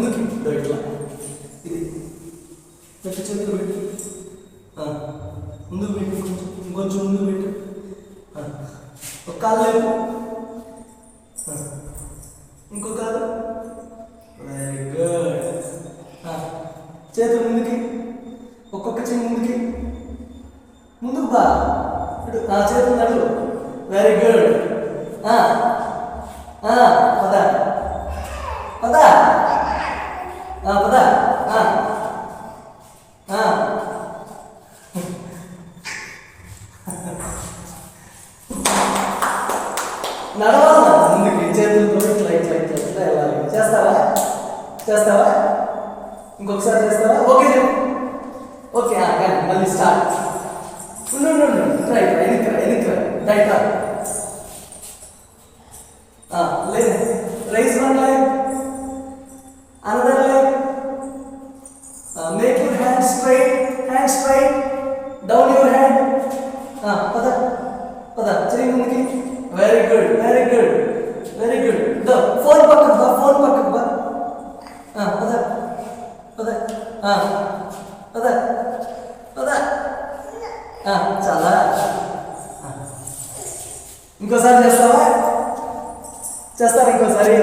ముందుకి ఇట్లా ఇది పెట్టు, చేతులు పెట్టు, ముందుకు పెట్టు, ఇంకొంచెం ముందుకు పెట్టు, ఒక కాలు లేపు, ఇంకో కాలు. Very good. చేతులు ముందుకి, ఒక్కొక్క చెయ్యి ముందుకి, ముందుకు బా, చేతులు నడు. Very good. పద పద పద. నడవాలి ముందుకి, చేతులతో ఇట్లా ఇట్లా ఇట్లా ఇట్లా వెళ్ళాలి. చేస్తావా? చేస్తావా? ఇంకొకసారి చేస్తావా? Okay okay. కానీ మళ్ళీ స్టార్ట్. ట్రై ఎనిక్రా right. Raise one leg, another leg. Make your hand straight, down your hand. Pada, chali mundiki. Very good. The phone pakak ba. Pada. Chala. ఇంకోసారి చేస్తావా? చేస్తారా ఇంకోసారి?